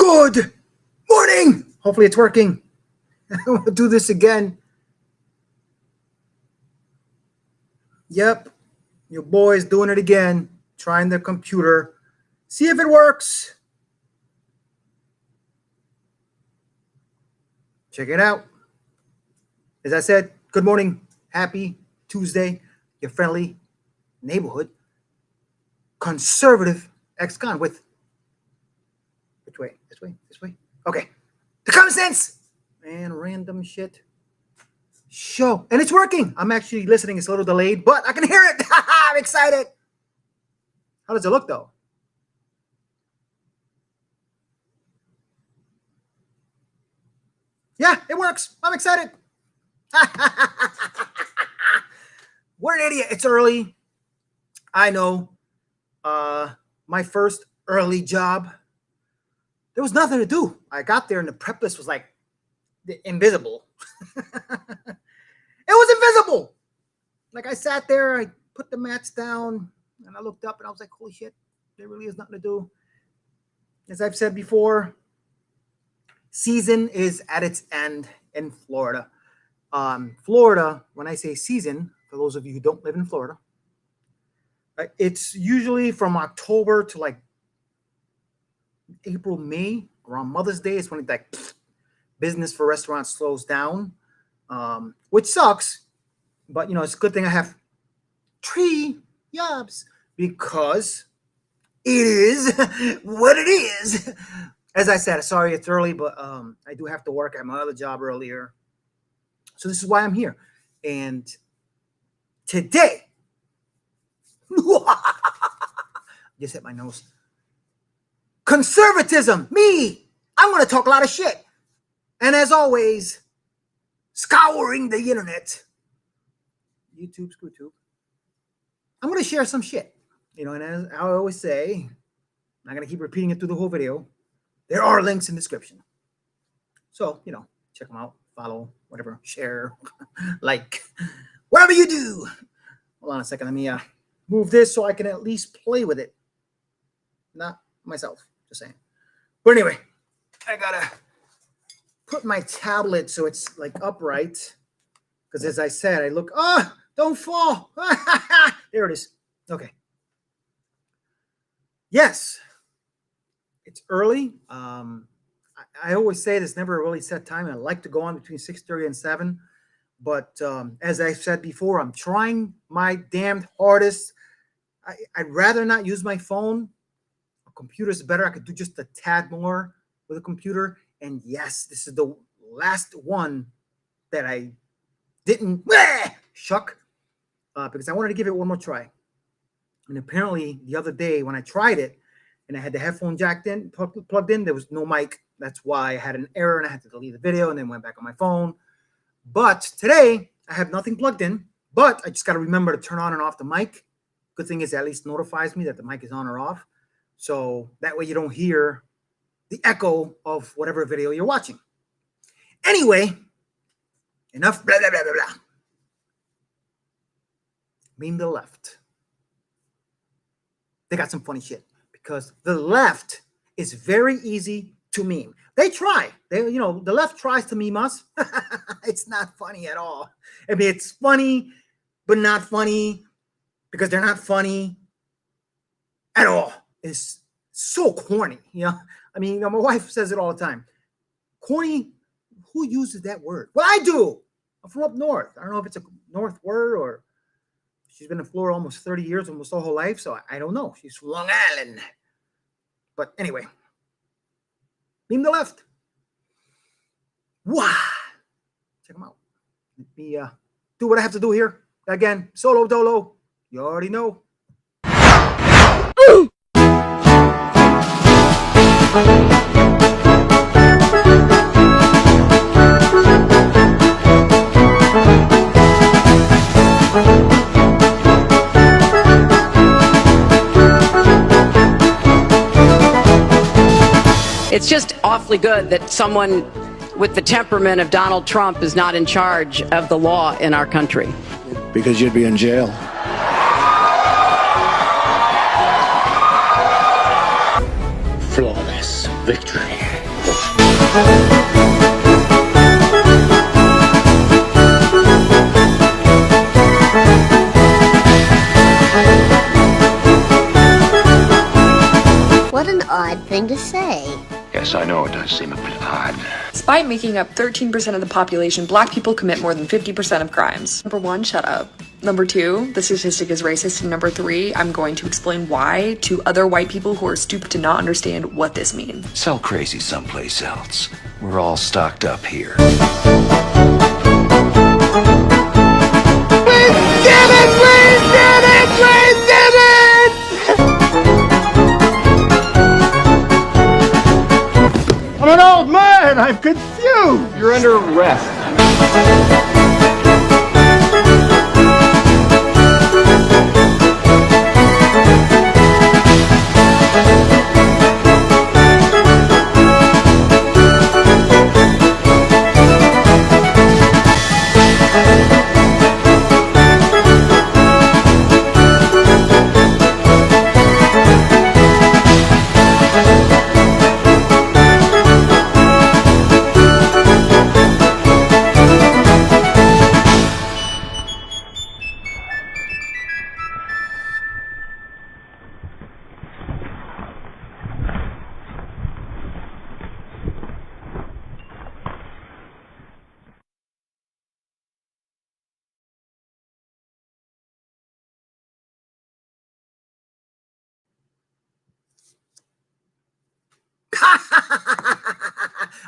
Good morning. Hopefully it's working. We'll do this again. Yep, your boy's doing it again, trying the computer. See if it works. Check it out. As I said, good morning. Happy Tuesday. Your friendly neighborhood conservative ex-con with which way? This way? This way? Okay. The common sense and random shit show. And it's working. I'm actually listening. It's a little delayed, but I can hear it. I'm excited. How does it look, though? Yeah, it works. I'm excited. What an idiot. It's early. I know. My first early job. There was nothing to do. I got there and the prep list was like invisible. It was invisible. Like I sat there, I put the mats down and I looked up and I was like, holy shit, there really is nothing to do. As I've said before, season is at its end in Florida. Florida, when I say season, for those of you who don't live in Florida, it's usually from October to like April, May, around Mother's Day is when it's like business for restaurants slows down, which sucks. But, you know, it's a good thing I have 3 jobs because it is what it is. As I said, sorry it's early, but I do have to work at my other job earlier. So this is why I'm here. And today, just hit my nose. Conservatism, me. I'm going to talk a lot of shit. And as always, scouring the internet, YouTube, ScrewTube, I'm going to share some shit. You know, and as I always say, I'm not going to keep repeating it through the whole video. There are links in the description. So, you know, check them out, follow, whatever, share, like, whatever you do. Hold on a second. Let me move this so I can at least play with it. Not myself, just saying. But anyway, I gotta put my tablet so it's like upright. Because as I said, I look, oh, don't fall. There it is. Okay. Yes, it's early. I always say there's never a really set time. I like to go on between 6:30 and 7. But as I said before, I'm trying my damned hardest. I'd rather not use my phone. A computer's better. I could do just a tad more with a computer. And yes, this is the last one that I didn't shuck because I wanted to give it one more try. And apparently the other day when I tried it and I had the headphone jacked in, plugged in, there was no mic. That's why I had an error and I had to delete the video and then went back on my phone. But today I have nothing plugged in, but I just got to remember to turn on and off the mic. Good thing is it at least notifies me that the mic is on or off. So that way you don't hear the echo of whatever video you're watching. Anyway, enough blah, blah, blah, blah, blah. Meme the left. They got some funny shit because the left is very easy to meme. They try. They, you know, the left tries to meme us. It's not funny at all. I mean, it's funny, but not funny because they're not funny at all. It's so corny, you know. I mean, you know, my wife says it all the time. Corny, who uses that word? Well, I do. I'm from up north. I don't know if it's a north word or she's been in Florida almost 30 years, almost her whole life. So I don't know. She's from Long Island. But anyway, meme the left. Wow. Check them out. Let me do what I have to do here. Again, solo dolo. You already know. It's just awfully good that someone with the temperament of Donald Trump is not in charge of the law in our country. Because you'd be in jail. flawless victory. What an odd thing to say. Yes, I know it does seem a bit odd. Despite making up 13% of the population, black people commit more than 50% of crimes. Number 1, shut up. Number 2, the statistic is racist. And number 3, I'm going to explain why to other white people who are stupid to not understand what this means. Sell crazy someplace else. We're all stocked up here. I'm an old man. I'm confused. You're under arrest.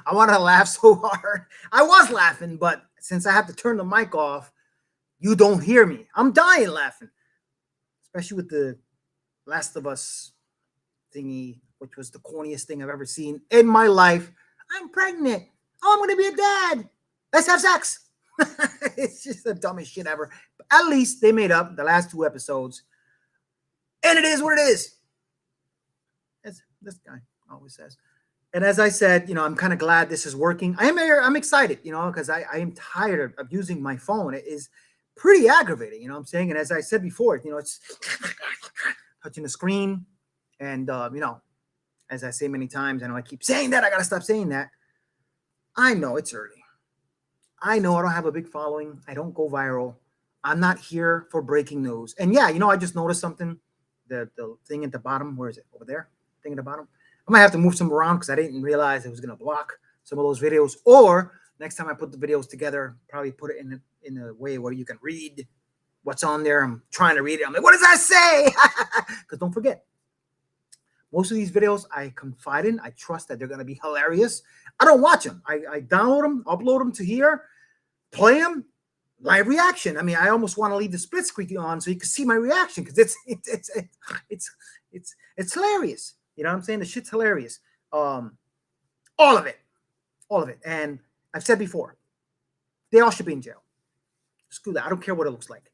I want to laugh so hard. I was laughing, but since I have to turn the mic off, you don't hear me. I'm dying laughing, especially with the Last of Us thingy, which was the corniest thing I've ever seen in my life. I'm pregnant. Oh, I'm going to be a dad. Let's have sex. It's just the dumbest shit ever. But at least they made up the last 2 episodes. And it is what it is. As this guy always says. And as I said, I'm kind of glad this is working. I'm excited, because I am tired of using my phone. It is pretty aggravating, what I'm saying? And as I said before, it's touching the screen. And, as I say many times, I know I keep saying that. I got to stop saying that. I know it's early. I know I don't have a big following. I don't go viral. I'm not here for breaking news. And yeah, I just noticed something. The thing at the bottom, where is it? Over there? Thing at the bottom. I might have to move some around because I didn't realize it was going to block some of those videos. Or next time I put the videos together, probably put it in a way where you can read what's on there. I'm trying to read it. I'm like, what does that say? Because don't forget, most of these videos I confide in. I trust that they're going to be hilarious. I don't watch them. I download them, upload them to here, play them, live reaction. I mean, I almost want to leave the split screen on so you can see my reaction because it's hilarious. You know what I'm saying? The shit's hilarious. All of it. And I've said before, they all should be in jail. Screw that. I don't care what it looks like.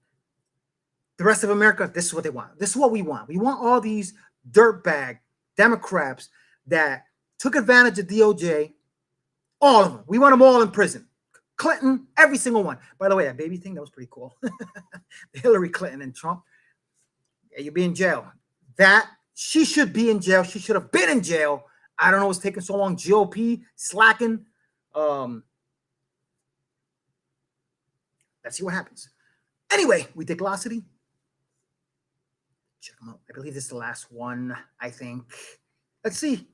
The rest of America, this is what they want. This is what we want. We want all these dirtbag Democrats that took advantage of DOJ. All of them. We want them all in prison. Clinton, every single one. By the way, that baby thing, that was pretty cool. Hillary Clinton and Trump. Yeah, you'll be in jail. She should be in jail. She should have been in jail. I don't know what's taking so long. GOP slacking. Let's see what happens. Anyway, Ridiculousity. Check them out. I believe this is the last one, I think. Let's see.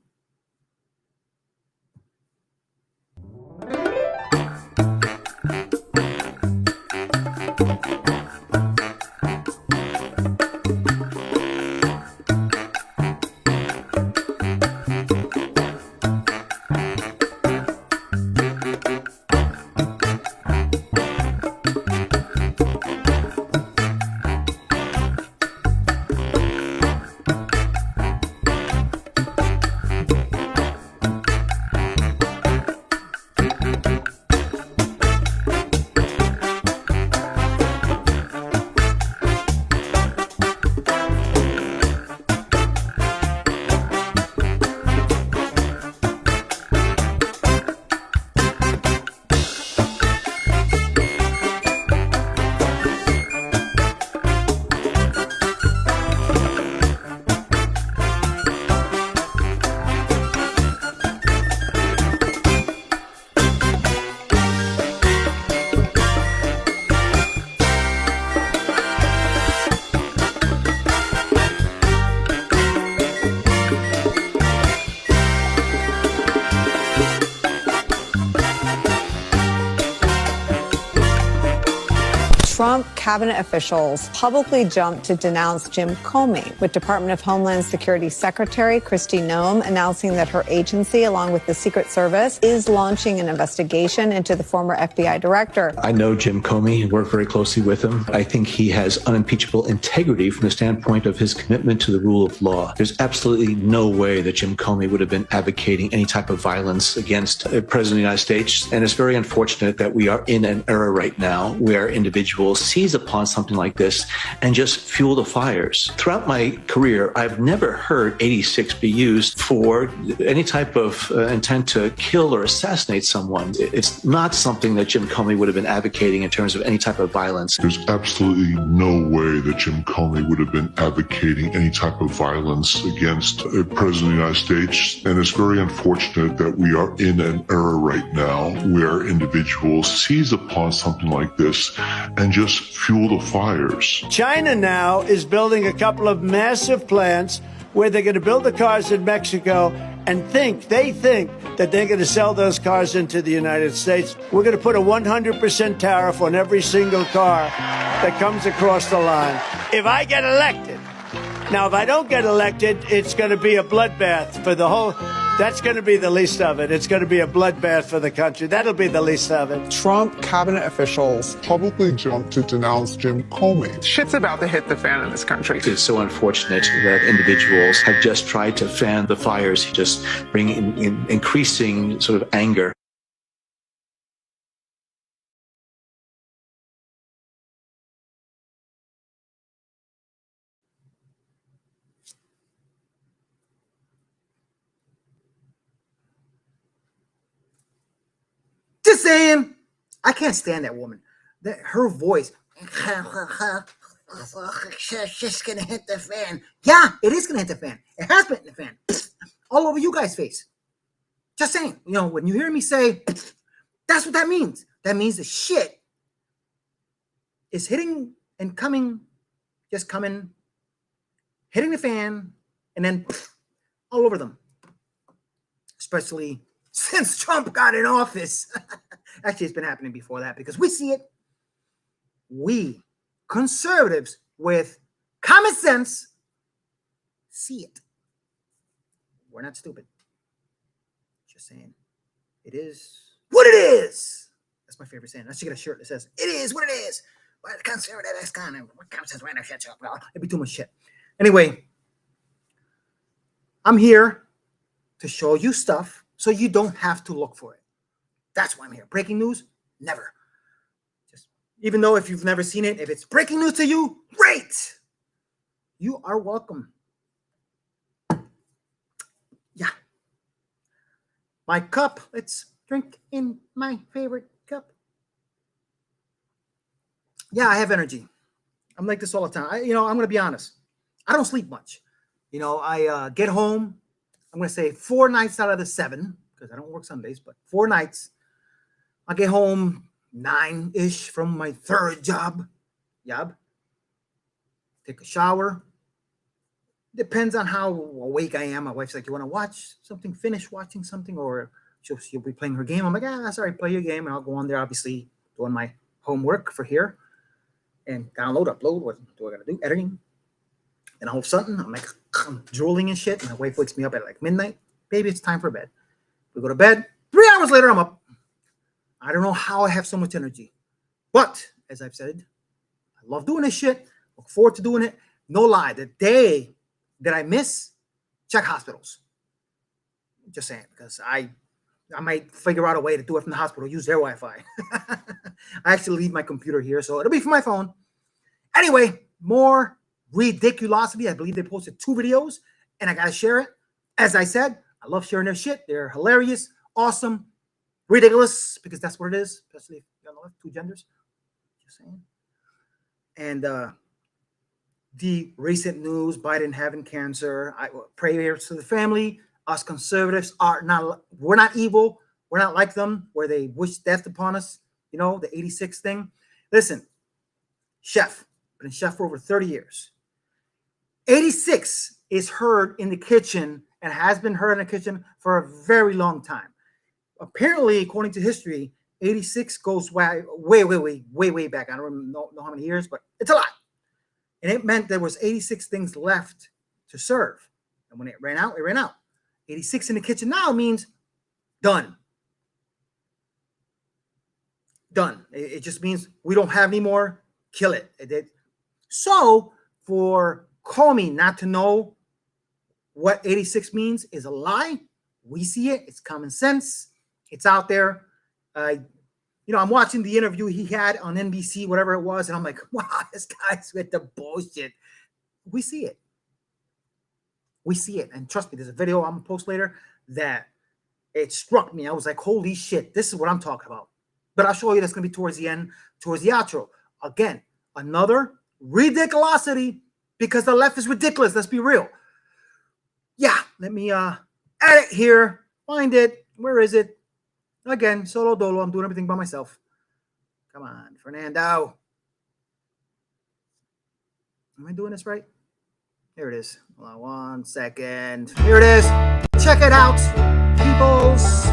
Trump cabinet officials publicly jumped to denounce Jim Comey, with Department of Homeland Security Secretary Kristi Noem announcing that her agency, along with the Secret Service, is launching an investigation into the former FBI director. I know Jim Comey, worked very closely with him. I think he has unimpeachable integrity from the standpoint of his commitment to the rule of law. There's absolutely no way that Jim Comey would have been advocating any type of violence against a president of the United States. And it's very unfortunate that we are in an era right now where individuals seize upon something like this and just fuel the fires. Throughout my career, I've never heard 86 be used for any type of intent to kill or assassinate someone. It's not something that Jim Comey would have been advocating in terms of any type of violence. There's absolutely no way that Jim Comey would have been advocating any type of violence against a president of the United States. And it's very unfortunate that we are in an era right now where individuals seize upon something like this and just fuel the fires. China now is building a couple of massive plants where they're going to build the cars in Mexico and they think that they're going to sell those cars into the United States. We're going to put a 100% tariff on every single car that comes across the line. If I get elected, now if I don't get elected, it's going to be a bloodbath for the whole. That's going to be the least of it. It's going to be a bloodbath for the country. That'll be the least of it. Trump cabinet officials publicly jumped to denounce Jim Comey. Shit's about to hit the fan in this country. It's so unfortunate that individuals have just tried to fan the fires, just bringing in increasing sort of anger. Just saying, I can't stand that woman. Her voice, it's just gonna hit the fan. Yeah, it is gonna hit the fan. It has been hitting the fan. All over you guys' face. Just saying, when you hear me say, that's what that means. That means the shit is hitting and coming, just coming, hitting the fan, and then all over them. Especially since Trump got in office. Actually, it's been happening before that because we see it. We, conservatives with common sense, see it. We're not stupid. Just saying. It is what it is. That's my favorite saying. I should get a shirt that says, it is what it is. Why the conservative is kind of, what common sense, random shit. It'd be too much shit. Anyway, I'm here to show you stuff so you don't have to look for it. That's why I'm here. Breaking news? Never. Just even though if you've never seen it, if it's breaking news to you, great. You are welcome. Yeah. My cup. Let's drink in my favorite cup. Yeah, I have energy. I'm like this all the time. I'm going to be honest. I don't sleep much. I get home. I'm going to say 4 nights out of the 7, because I don't work Sundays, but 4 nights. I get home 9-ish from my third job. Take a shower. Depends on how awake I am. My wife's like, you want to watch something, finish watching something, or she'll be playing her game. I'm like, that's all right, play your game. And I'll go on there, obviously, doing my homework for here. And download, upload, what do I got to do? Editing. And all of a sudden, I'm drooling and shit. And my wife wakes me up at like midnight. Baby, it's time for bed. We go to bed. 3 hours later, I'm up. I don't know how I have so much energy. But, as I've said, I love doing this shit. Look forward to doing it. No lie. The day that I miss, check hospitals. Just saying. Because I might figure out a way to do it from the hospital. Use their Wi-Fi. I actually leave my computer here. So it'll be from my phone. Anyway, more Ridiculousity. I believe they posted 2 videos, and I gotta share it. As I said, I love sharing their shit. They're hilarious, awesome, ridiculous, because that's what it is. Especially if you have 2 genders. Just saying. And the recent news: Biden having cancer. Prayers to the family. Us conservatives we're not evil. We're not like them, where they wish death upon us. The 86 thing. Listen, chef, been a chef for over 30 years. 86 is heard in the kitchen and has been heard in the kitchen for a very long time. Apparently, according to history, 86 goes way back. I don't know how many years, but it's a lot. And it meant there was 86 things left to serve. And when it ran out, it ran out. 86 in the kitchen now means done. Done. It just means we don't have any more. Kill it. So for Comey not to know what 86 means is a lie. We see it. It's common sense. It's out there. I'm watching the interview he had on NBC, whatever it was, and I'm like, wow, this guy's with the bullshit. We see it. We see it. And trust me, there's a video I'm going to post later that it struck me. I was like, holy shit, this is what I'm talking about. But I'll show you that's going to be towards the end, towards the outro. Again, another ridiculosity because the left is ridiculous. Let's be real. Yeah, let me edit here. Find it. Where is it? Again, solo dolo. I'm doing everything by myself. Come on, Fernando. Am I doing this right? Here it is. Hold on 1 second. Here it is. Check it out, peoples.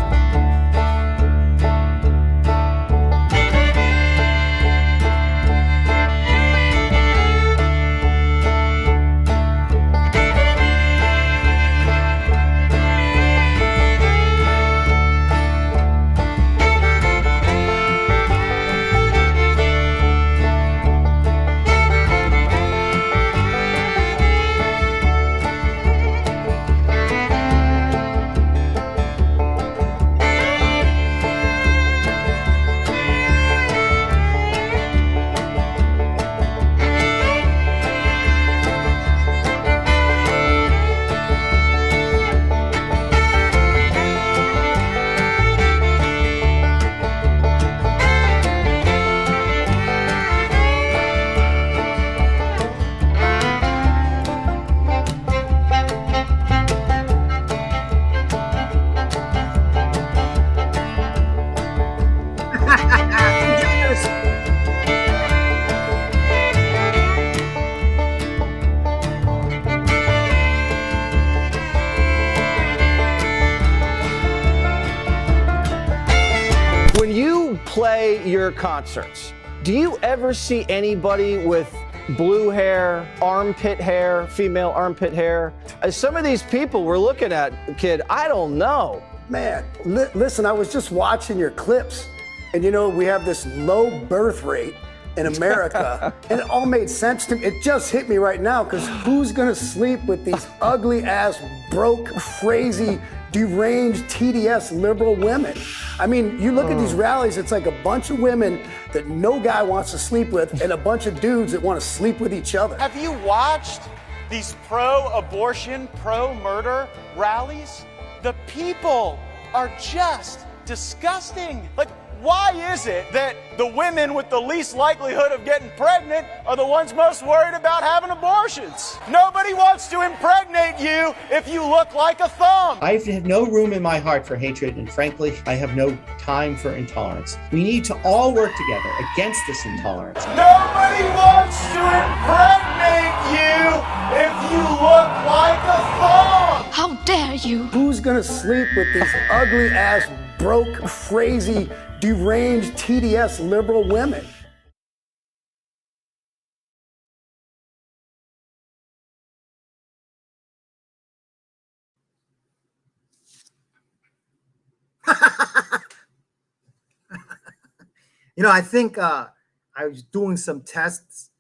Play your concerts. Do you ever see anybody with blue hair, armpit hair, female armpit hair? As some of these people we're looking at, kid, I don't know. Man, listen, I was just watching your clips, and we have this low birth rate in America, and it all made sense to me. It just hit me right now, because who's gonna sleep with these ugly ass, broke, crazy, deranged, TDS liberal women? I mean, you look at these rallies, it's like a bunch of women that no guy wants to sleep with and a bunch of dudes that want to sleep with each other. Have you watched these pro-abortion, pro-murder rallies? The people are just disgusting. Like, why is it that the women with the least likelihood of getting pregnant are the ones most worried about having abortions? Nobody wants to impregnate you if you look like a thumb. I have no room in my heart for hatred, and frankly, I have no time for intolerance. We need to all work together against this intolerance. Nobody wants to impregnate you if you look like a thumb. How dare you? Who's gonna sleep with these ugly ass, broke, crazy, deranged, TDS liberal women? I think I was doing some tests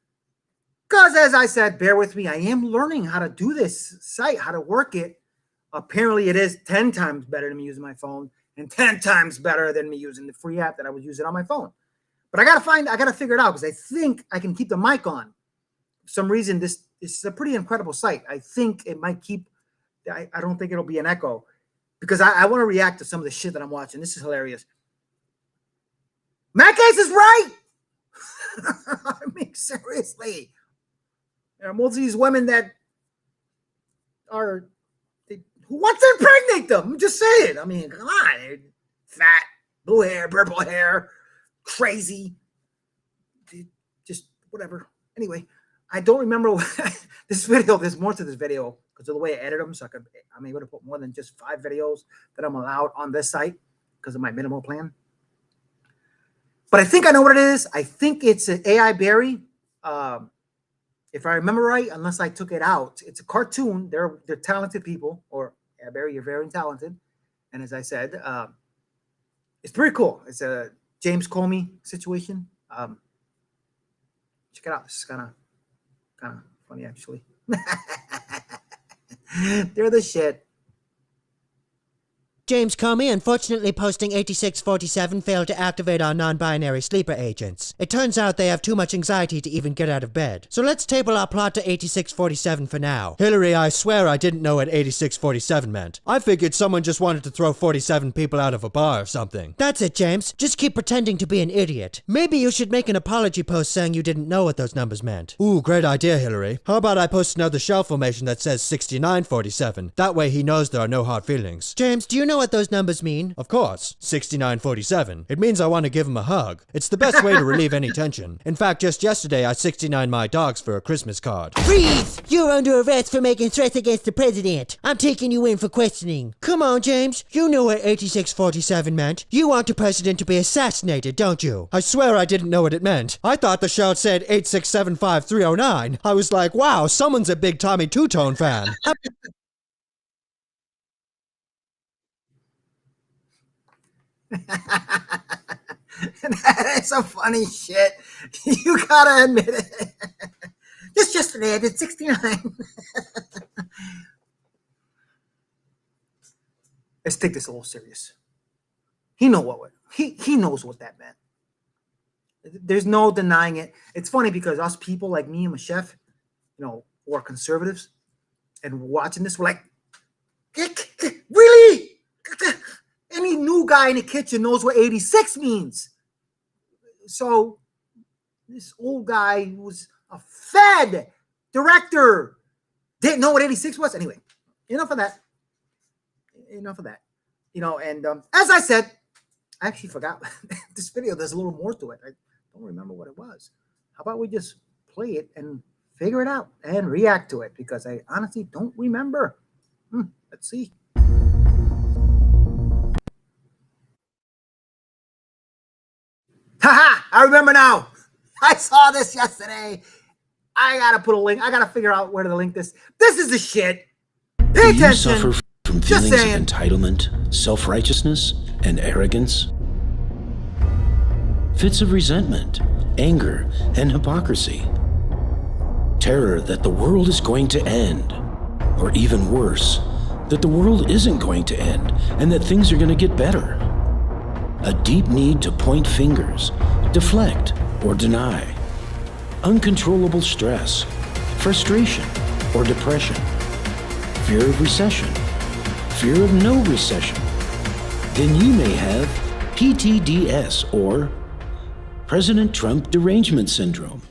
because, as I said, bear with me, I am learning how to do this site, how to work it. Apparently, it is 10 times better than me using my phone and 10 times better than me using the free app that I was using on my phone. But I got to figure it out because I think I can keep the mic on. For some reason, this is a pretty incredible site. I think it might keep, I don't think it'll be an echo because I want to react to some of the shit that I'm watching. This is hilarious. Matt Gaetz is right. I mean, seriously. There are most of these women that are, who wants to impregnate them? I'm just saying. I mean, come on. They're fat, blue hair, purple hair, crazy. Just whatever. Anyway, I don't remember this video. There's more to this video because of the way I edit them. So I'm able to put more than just 5 videos that I'm allowed on this site because of my minimal plan. But I think I know what it is. I think it's an AI Barry. If I remember right, unless I took it out, it's a cartoon. They're talented people. Or yeah, Barry, you're very talented. And as I said, it's pretty cool. It's a James Comey situation. Check it out. This is kind of funny, actually. They're the shit. James Comey unfortunately posting 8647 failed to activate our non-binary sleeper agents. It turns out they have too much anxiety to even get out of bed. So let's table our plot to 8647 for now. Hillary, I swear I didn't know what 8647 meant. I figured someone just wanted to throw 47 people out of a bar or something. That's it, James. Just keep pretending to be an idiot. Maybe you should make an apology post saying you didn't know what those numbers meant. Ooh, great idea, Hillary. How about I post another shell formation that says 6947? That way he knows there are no hard feelings. James, do you know what those numbers mean? Of course, 6947. It means I want to give him a hug. It's the best way to relieve any tension. In fact, just yesterday I 69 my dogs for a Christmas card. Freeze! You're under arrest for making threats against the president. I'm taking you in for questioning. Come on, James. You know what 8647 meant. You want the president to be assassinated, don't you? I swear I didn't know what it meant. I thought the shout said 8675309. I was like, wow, someone's a big Tommy Two-Tone fan. That is some funny shit. You gotta admit it. Just yesterday I did 69. Let's take this a little serious. He knows what that meant. There's no denying it. It's funny because us people like me and my chef, who are conservatives, and watching this, we're like, really? Any new guy in the kitchen knows what 86 means. So this old guy who was a Fed director didn't know what 86 was. Anyway, enough of that. And as I said, I actually forgot this video. There's a little more to it. I don't remember what it was. How about we just play it and figure it out and react to it? Because I honestly don't remember. Let's see. Haha! I remember now. I saw this yesterday. I gotta put a link. I gotta figure out where to link this. This is the shit. Pay attention. Do you suffer from feelings of entitlement, self-righteousness, and arrogance? Fits of resentment, anger, and hypocrisy. Terror that the world is going to end. Or even worse, that the world isn't going to end and that things are going to get better. A deep need to point fingers, deflect, or deny. Uncontrollable stress, frustration, or depression. Fear of recession, fear of no recession. Then you may have PTDS, or President Trump Derangement Syndrome.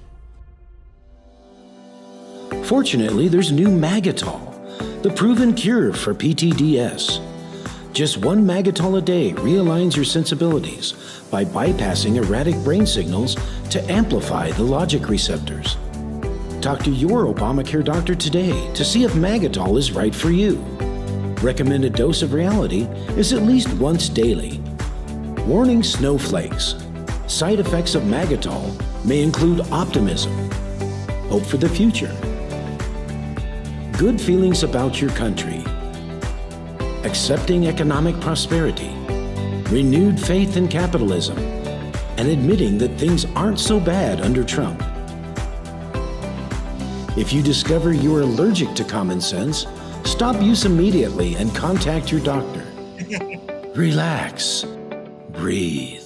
Fortunately, there's new Magatol, the proven cure for PTDS. Just one Magatol a day realigns your sensibilities by bypassing erratic brain signals to amplify the logic receptors. Talk to your Obamacare doctor today to see if Magatol is right for you. Recommended dose of reality is at least once daily. Warning snowflakes. Side effects of Magatol may include optimism, hope for the future, good feelings about your country, accepting economic prosperity, renewed faith in capitalism, and admitting that things aren't so bad under Trump. If you discover you're allergic to common sense, stop use immediately and contact your doctor. Relax. Breathe.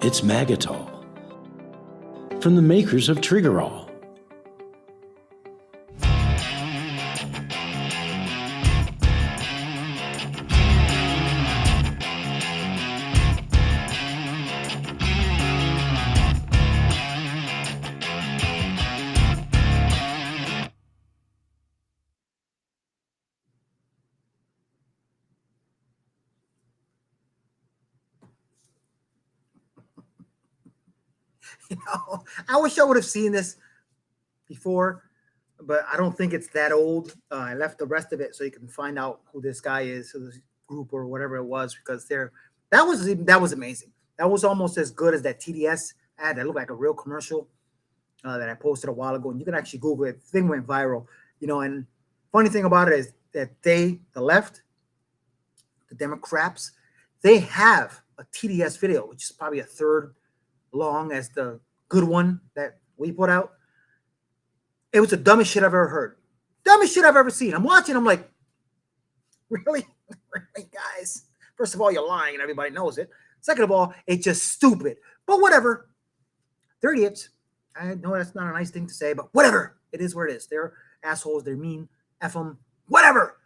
It's Magatol. From the makers of Triggerol. I wish I would have seen this before, but I don't think it's that old. I left the rest of it so you can find out who this guy is, who this group or whatever it was, because they're That was amazing. That was almost as good as that TDS ad that looked like a real commercial that I posted a while ago. And you can actually Google it. The thing went viral, and funny thing about it is that the left, the Democrats, they have a TDS video, which is probably a third long as the good one that we put out. It was the dumbest shit I've ever heard. Dumbest shit I've ever seen. I'm watching. I'm like, really? Really, guys? First of all, you're lying and everybody knows it. Second of all, it's just stupid. But whatever. They're idiots. I know that's not a nice thing to say, but whatever. It is what it is. They're assholes. They're mean. F them. Whatever.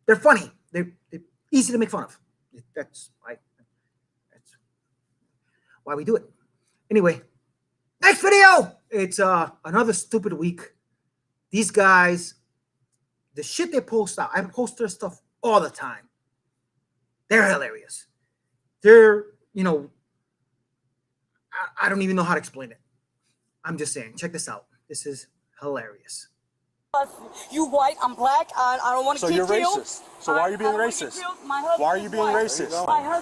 They're funny. They're easy to make fun of. That's why we do it. Anyway, next video. It's another stupid week. These guys, the shit they post out, I post their stuff all the time. They're hilarious. They're, I don't even know how to explain it. I'm just saying, check this out. This is hilarious. You white, I'm black. I don't want to So get you're killed. racist. So why are you being racist? Why are you being racist?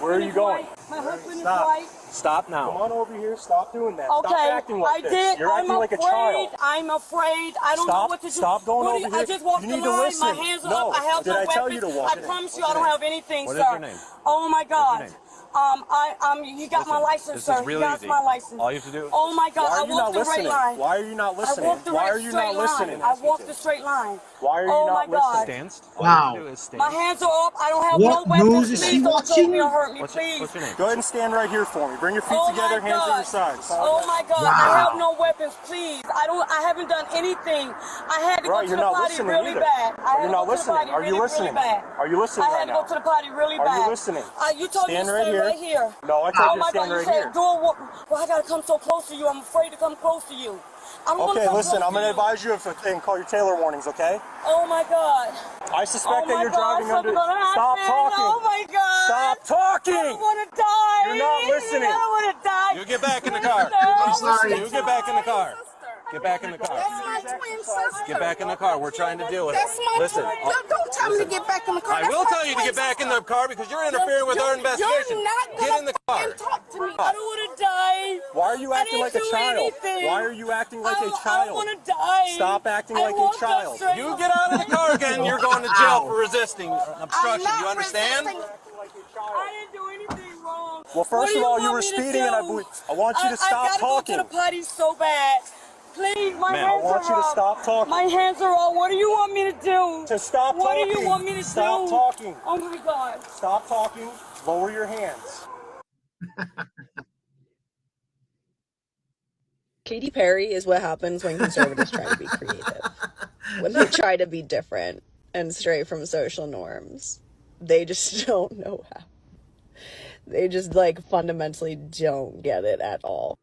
Where are you going? My husband is Stop. white. Stop now. Come on over here. Stop doing that. Okay, Stop acting like I this. did. You're acting like a child. I'm afraid. I don't know what to do. Stop going over here. I just walked the You need to line. listen. My hands are No. up. I have Did no I weapons. tell you to walk? I promise you I don't have anything, What sir. is your name? Oh my God. What's your name? You got my license, sir. really You got easy. my license. All you have to do. Oh my God. Why are I you walked not the straight listening? line. Why are you not listening? I walked the Why right are you straight not line. listening? I walked the straight line. Why are you Oh not my God. listening? Wow. My hands are up. I don't have What no weapons. news is Please she don't choke me or watching? hurt me, please. What's your name? Go ahead and stand right here for me. Bring your feet Oh together, my hands God. at your sides. Oh my God. Wow. I have no weapons, please. I haven't done anything. I had to go Right, to you're the not potty listening really either. bad. I had You're to not go to the listening. potty Are you really, listening? really bad. Are you listening I had right to now? go to the potty really Are bad. you listening? You told me to Stand right stand here. right here. No, I told Oh you to my stand God, right you said, here. well, I gotta come so close to you. I'm afraid to come close to you. I don't want to Okay, come listen, close I'm going to to you. advise you and call your Taylor warnings, okay? Oh my God. I suspect that my you're God, driving under... something's gonna happen. Stop talking. Oh my God. Stop talking. I don't want to die. You're not listening. I don't want to die. You get back in the car. I'm sorry. You get back in the car. Get back in the car. That's my twin sister. Get back in the car. We're trying to deal with it. That's my Listen. twin. Don't tell me to get back in the car. I will tell you to get back in the car because you're interfering with our investigation. You're not Get in the car. talk to me. I don't want to die. Why are you acting like a child? Anything. Why are you acting like a I don't child? want to die. Stop acting like a walked up child. straight. You get out of the car again, you're going to jail for resisting obstruction. You understand? I didn't do anything wrong. Well, first of all, you were speeding, and I want you to stop talking. I gotta go to the potty so bad. Please, my Ma'am, I hands want are you to up. stop talking. My hands are up. What do you want me to do? To stop What talking. do you want me to Stop do? talking. Oh my God. Stop talking. Lower your hands. Katy Perry is what happens when conservatives try to be creative. When they try to be different and stray from social norms. They just don't know how. They just fundamentally don't get it at all.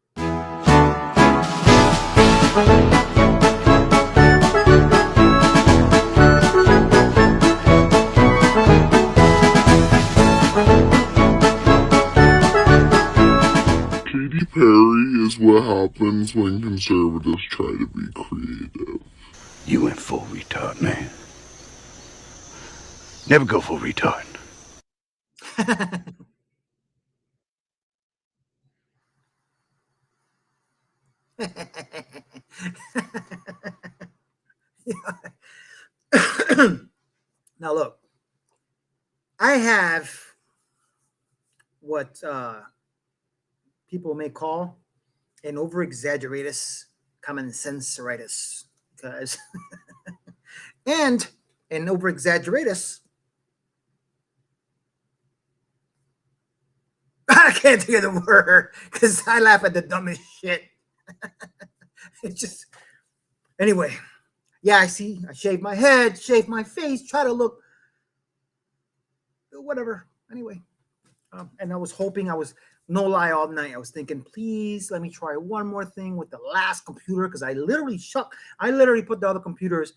Katy Perry is what happens when conservatives try to be creative. You went full retard, man. Never go full retard. Now look, I have what people may call an over-exaggeratus common sense-ritis, because and an over-exaggeratus. I can't think of the word because I laugh at the dumbest shit. It's just anyway. Yeah, I shave my head, shave my face, try to look whatever. Anyway, and I was hoping, no lie, all night I was thinking, please let me try one more thing with the last computer, because I literally put the other computers.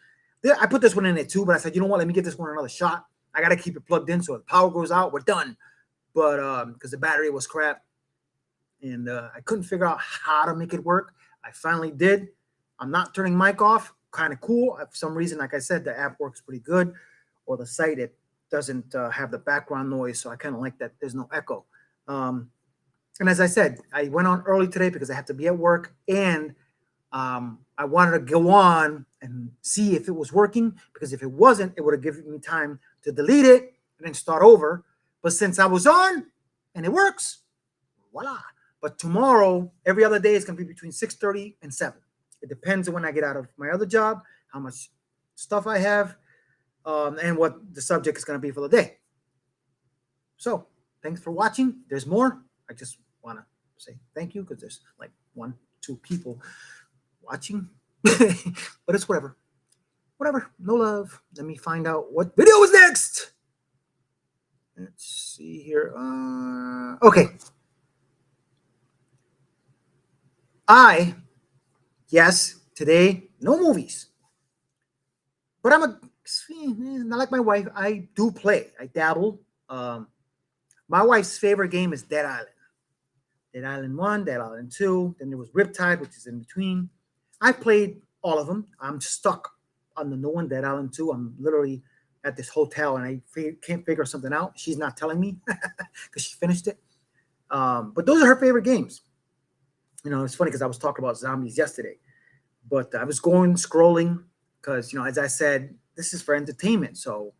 I put this one in it too, but I said, you know what? Let me give this one another shot. I got to keep it plugged in so if the power goes out, we're done. But because the battery was crap, and I couldn't figure out how to make it work. I finally did. I'm not turning mic off. Kind of cool. For some reason, like I said, the app works pretty good, or the site, it doesn't have the background noise, so I kind of like that. There's no echo. And as I said, I went on early today because I have to be at work, and I wanted to go on and see if it was working, because if it wasn't, it would have given me time to delete it and then start over. But since I was on and it works, voila. But tomorrow, every other day is going to be between 6:30 and 7. It depends on when I get out of my other job, how much stuff I have, and what the subject is going to be for the day. So thanks for watching. There's more. I just want to say thank you because there's like 1, 2 people watching, but it's whatever. No love. Let me find out what video is next. Let's see here. Okay. Yes, today, no movies. But I'm not like my wife. I do play. I dabble. My wife's favorite game is Dead Island. Dead Island 1, Dead Island 2. Then there was Riptide, which is in between. I played all of them. I'm stuck on the new one, Dead Island 2. I'm literally at this hotel and I can't figure something out. She's not telling me because she finished it. But those are her favorite games. You know, it's funny because I was talking about zombies yesterday. But I was scrolling because, you know, as I said, this is for entertainment. So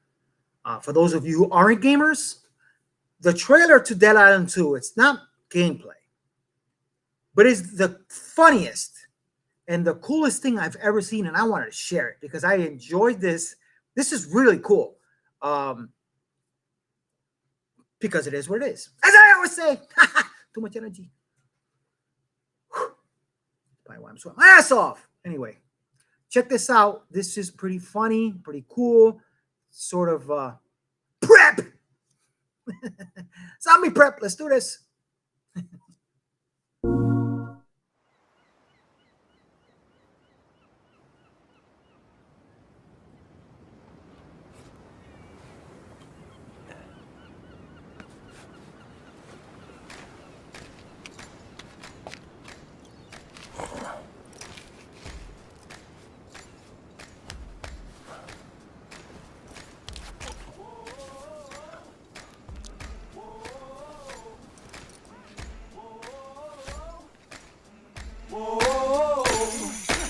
for those of you who aren't gamers, the trailer to Dead Island 2, it's not gameplay, but it's the funniest and the coolest thing I've ever seen, and I wanted to share it because I enjoyed this. This is really cool, because it is what it is. As I always say, too much energy. Probably why I'm sweating my ass off. Anyway, check this out. This is pretty funny, pretty cool, sort of prep. Zombie prep. Let's do this.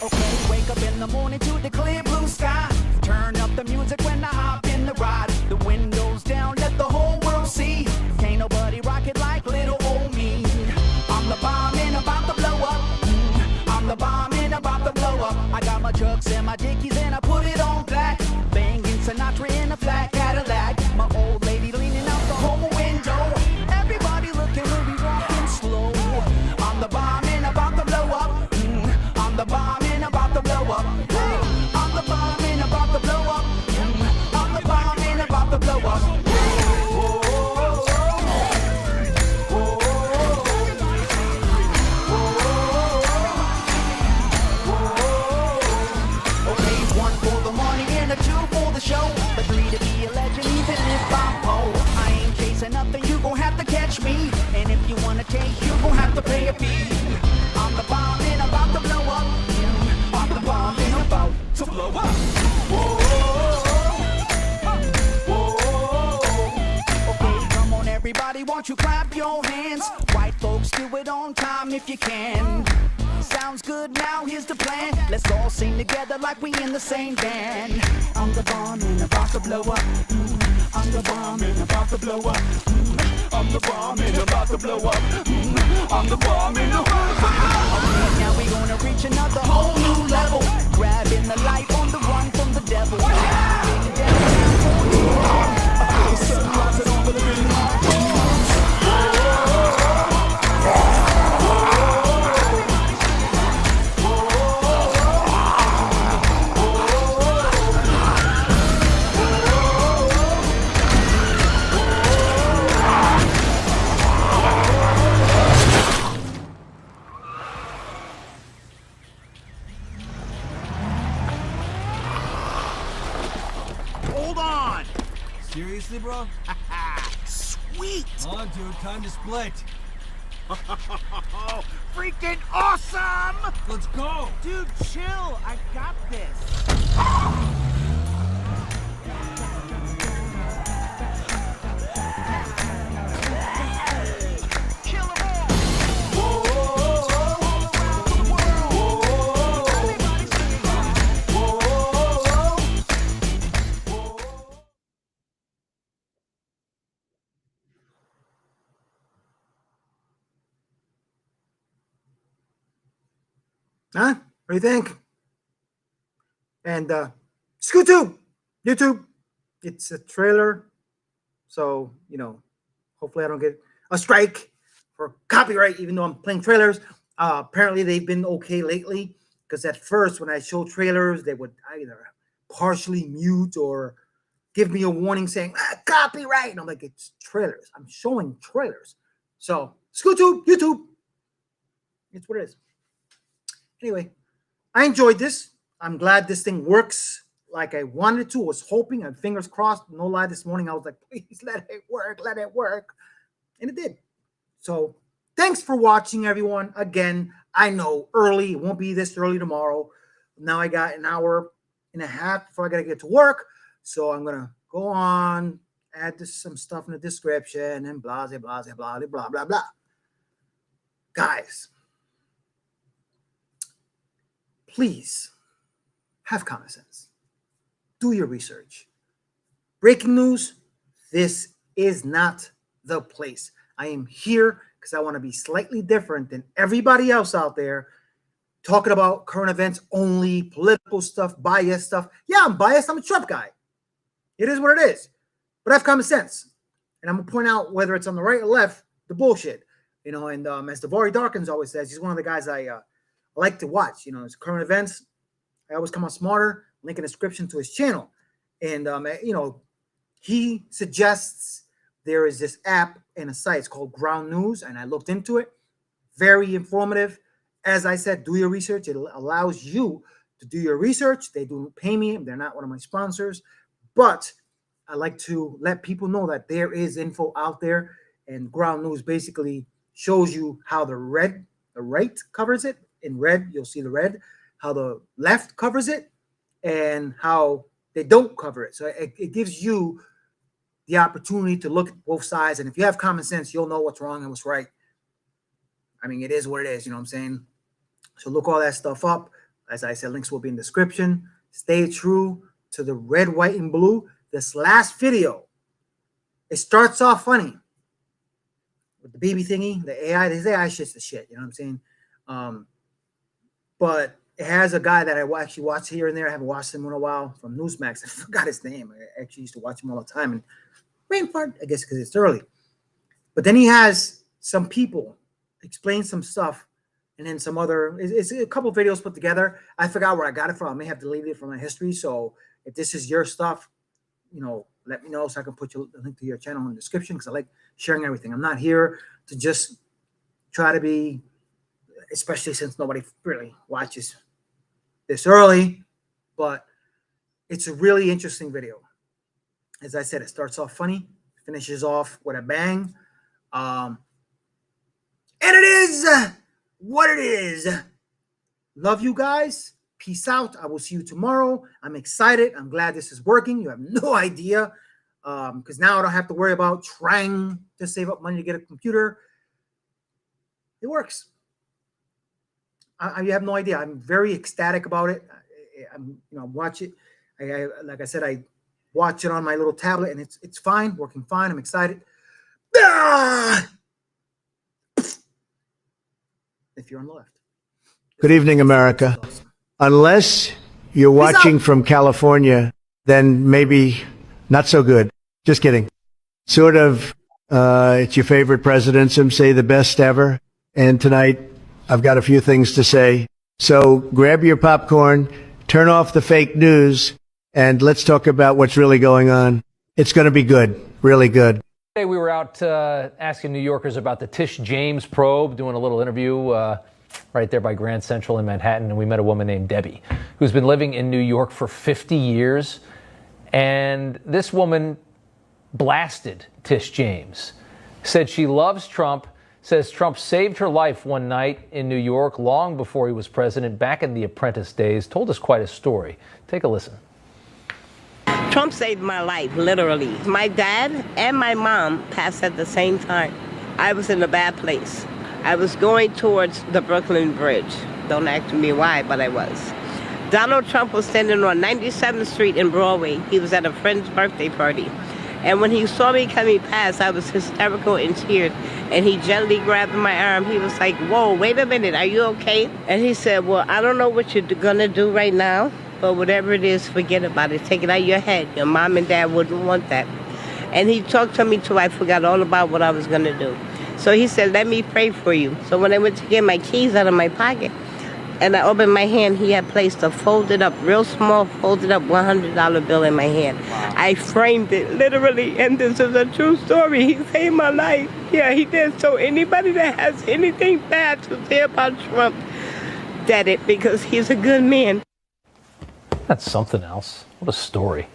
Okay, wake up in the morning to the clear blue sky. Turn up the music when I hop in the ride. The windows down, let the whole world see. Can't nobody rock it like little old me. I'm the bomb and about to blow up. I'm the bomb and about to blow up. I got my trucks and my dickies and I put it on black. Banging Sinatra in a flat Cadillac. My old lady leaning out the whole window. Everybody looking when we walking slow. I'm the bomb and about to blow up. I'm the bomb and about to blow up. I'm the bomb and about to blow up. I'm the bomb and about to blow up. Okay, 1 for the money and a 2 for the show. But 3 to be a legend even if I'm poor. I ain't chasing nothing, you gon' have to catch me. And if you wanna chase, you gon' have to pay a fee. I'm the bomb and about to blow up. I'm the bomb and about to blow up. Okay, come on everybody, won't you clap your hands? White folks, do it on time if you can. Sounds good, now here's the plan. Let's all sing together like we in the same band. I'm the bomb and about to blow up. I'm the bomb and about to blow up. I'm the bomb and about to blow up. I'm the bomb and about to blow up. Okay, now we gonna reach another whole new level. Grabbing the light on the run from the devil. Sunrise on the living Hold on! Seriously, bro? Sweet! Come on, dude, time to split. Freaking awesome! Let's go! Dude, chill. I got this. Huh? What do you think? And Scootoo, YouTube, it's a trailer. So, you know, hopefully I don't get a strike for copyright, even though I'm playing trailers. Apparently they've been okay lately, because at first when I show trailers, they would either partially mute or give me a warning saying copyright. And I'm like, it's trailers. I'm showing trailers. So, Scootoo, YouTube, it's what it is. Anyway, I enjoyed this. I'm glad this thing works like I wanted it to. I was hoping, and fingers crossed. No lie, this morning I was like, please let it work, let it work. And it did. So thanks for watching, everyone. Again, I know early. It won't be this early tomorrow. Now I got an hour and a half before I got to get to work. So I'm going to go on, add some stuff in the description, and blah, blah, blah, blah, blah, blah, blah. Guys, please have common sense. Do your research. Breaking news, this is not the place. I am here because I want to be slightly different than everybody else out there talking about current events only, political stuff, biased stuff. Yeah, I'm biased. I'm a Trump guy. It is what it is. But I have common sense. And I'm going to point out, whether it's on the right or left, the bullshit. You know, and as DeVory Darkins always says, he's one of the guys I like to watch. You know, his current events. I always come out smarter. Link in the description to his channel. And, you know, he suggests there is this app and a site. It's called Ground News. And I looked into it. Very informative. As I said, do your research. It allows you to do your research. They don't pay me. They're not one of my sponsors. But I like to let people know that there is info out there. And Ground News basically shows you how the right covers it. In red, you'll see the red. How the left covers it. And how they don't cover it. So it gives you the opportunity to look at both sides. And if you have common sense, you'll know what's wrong and what's right. I mean, it is what it is. You know what I'm saying? So look all that stuff up. As I said, links will be in the description. Stay true to the red, white, and blue. This last video, it starts off funny with the baby thingy, the AI. This AI shit's the shit. You know what I'm saying? But it has a guy that I actually watch here and there. I haven't watched him in a while, from Newsmax. I forgot his name. I actually used to watch him all the time. And brain fart, I guess, because it's early. But then he has some people explain some stuff, and then some other. It's a couple of videos put together. I forgot where I got it from. I may have deleted it from my history. So if this is your stuff, you know, let me know so I can put a link to your channel in the description, because I like sharing everything. I'm not here to just try to be, especially since nobody really watches this early, but it's a really interesting video. As I said, it starts off funny, finishes off with a bang. And it is what it is. Love you guys. Peace out. I will see you tomorrow. I'm excited. I'm glad this is working. You have no idea, because now I don't have to worry about trying to save up money to get a computer. It works. You have no idea. I'm very ecstatic about it. Watch it. Like I said, I watch it on my little tablet, and it's fine, working fine. I'm excited. If you're on the left. Good evening, America. Unless you're watching from California, then maybe not so good. Just kidding. Sort of, it's your favorite president, some say the best ever. And tonight, I've got a few things to say. So grab your popcorn, turn off the fake news, and let's talk about what's really going on. It's going to be good, really good. Today we were out asking New Yorkers about the Tish James probe, doing a little interview right there by Grand Central in Manhattan, and we met a woman named Debbie who's been living in New York for 50 years. And this woman blasted Tish James, said she loves Trump, says Trump saved her life one night in New York long before he was president, back in the Apprentice days. Told us quite a story. Take a listen. Trump saved my life, literally. My dad and my mom passed at the same time. I was in a bad place. I was going towards the Brooklyn Bridge. Don't ask me why, but I was. Donald Trump was standing on 97th Street in Broadway. He was at a friend's birthday party. And when he saw me coming past, I was hysterical in tears. And he gently grabbed my arm. He was like, whoa, wait a minute, are you okay? And he said, well, I don't know what you're gonna do right now, but whatever it is, forget about it. Take it out of your head. Your mom and dad wouldn't want that. And he talked to me till I forgot all about what I was gonna do. So he said, let me pray for you. So when I went to get my keys out of my pocket, and I opened my hand, he had placed a folded up, real small, folded up $100 bill in my hand. Wow. I framed it, literally, and this is a true story. He saved my life. Yeah, he did. So anybody that has anything bad to say about Trump, dead it, because he's a good man. That's something else. What a story.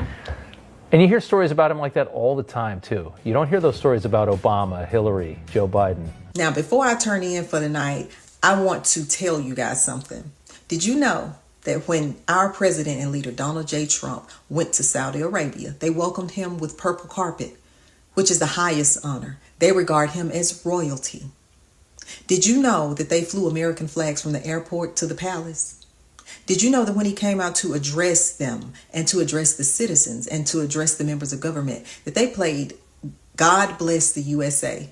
And you hear stories about him like that all the time, too. You don't hear those stories about Obama, Hillary, Joe Biden. Now, before I turn in for the night, I want to tell you guys something. Did you know that when our president and leader Donald J. Trump went to Saudi Arabia, they welcomed him with purple carpet, which is the highest honor. They regard him as royalty. Did you know that they flew American flags from the airport to the palace? Did you know that when he came out to address them and to address the citizens and to address the members of government, that they played God Bless the USA?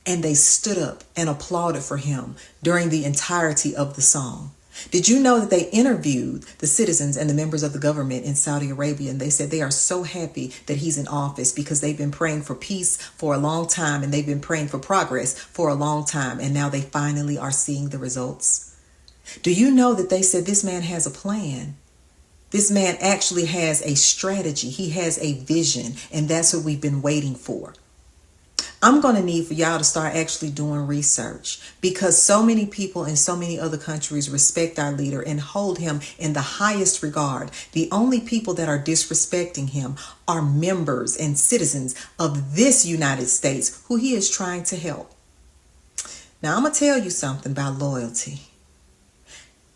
And they stood up and applauded for him during the entirety of the song. Did you know that they interviewed the citizens and the members of the government in Saudi Arabia, and they said they are so happy that he's in office because they've been praying for peace for a long time and they've been praying for progress for a long time, and now they finally are seeing the results? Do you know that they said this man has a plan? This man actually has a strategy. He has a vision, and that's what we've been waiting for. I'm going to need for y'all to start actually doing research, because so many people in so many other countries respect our leader and hold him in the highest regard. The only people that are disrespecting him are members and citizens of this United States who he is trying to help. Now, I'm going to tell you something about loyalty.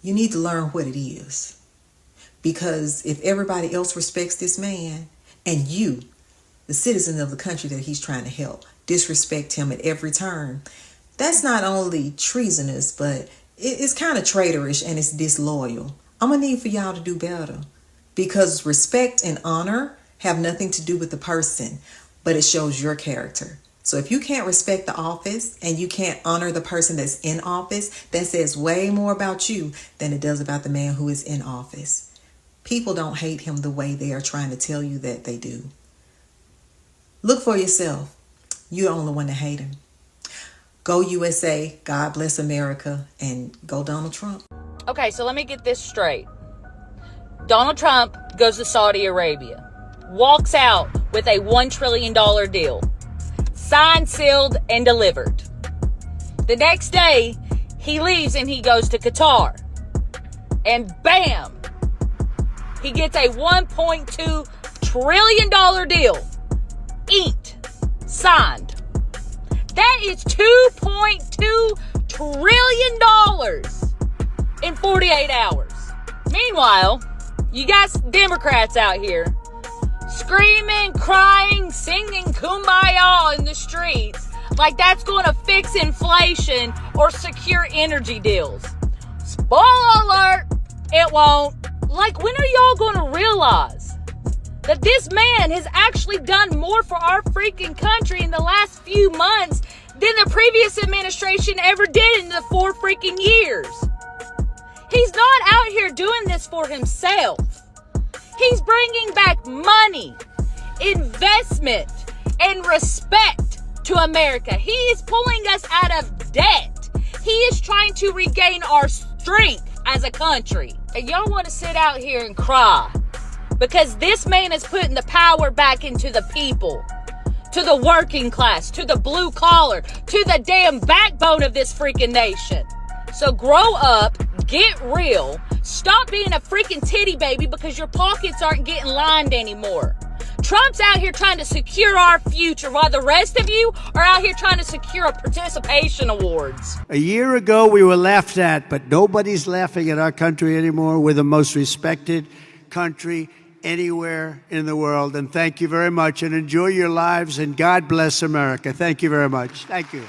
You need to learn what it is, because if everybody else respects this man and you, the citizen of the country that he's trying to help, disrespect him at every turn, that's not only treasonous, but it's kind of traitorous and it's disloyal. I'm gonna need for y'all to do better, because respect and honor have nothing to do with the person, but it shows your character. So if you can't respect the office and you can't honor the person that's in office, that says way more about you than it does about the man who is in office. People don't hate him the way they are trying to tell you that they do. Look for yourself. You're the only one to hate him. Go USA, God bless America, and go Donald Trump. Okay, so let me get this straight. Donald Trump goes to Saudi Arabia, walks out with a $1 trillion deal, signed, sealed, and delivered. The next day, he leaves and he goes to Qatar. And bam! He gets a $1.2 trillion deal. Inked. Signed. That is $2.2 trillion in 48 hours. Meanwhile, you got Democrats out here screaming, crying, singing Kumbaya in the streets like that's going to fix inflation or secure energy deals. Spoiler alert, it won't. Like, when are y'all going to realize that this man has actually done more for our freaking country in the last few months than the previous administration ever did in the 4 freaking years? He's not out here doing this for himself. He's bringing back money, investment, and respect to America. He is pulling us out of debt. He is trying to regain our strength as a country. And y'all want to sit out here and cry because this man is putting the power back into the people, to the working class, to the blue collar, to the damn backbone of this freaking nation. So grow up, get real, stop being a freaking titty baby because your pockets aren't getting lined anymore. Trump's out here trying to secure our future while the rest of you are out here trying to secure a participation awards. A year ago, we were laughed at, but nobody's laughing at our country anymore. We're the most respected country anywhere in the world. And thank you very much, and enjoy your lives, and God bless America. Thank you very much. Thank you.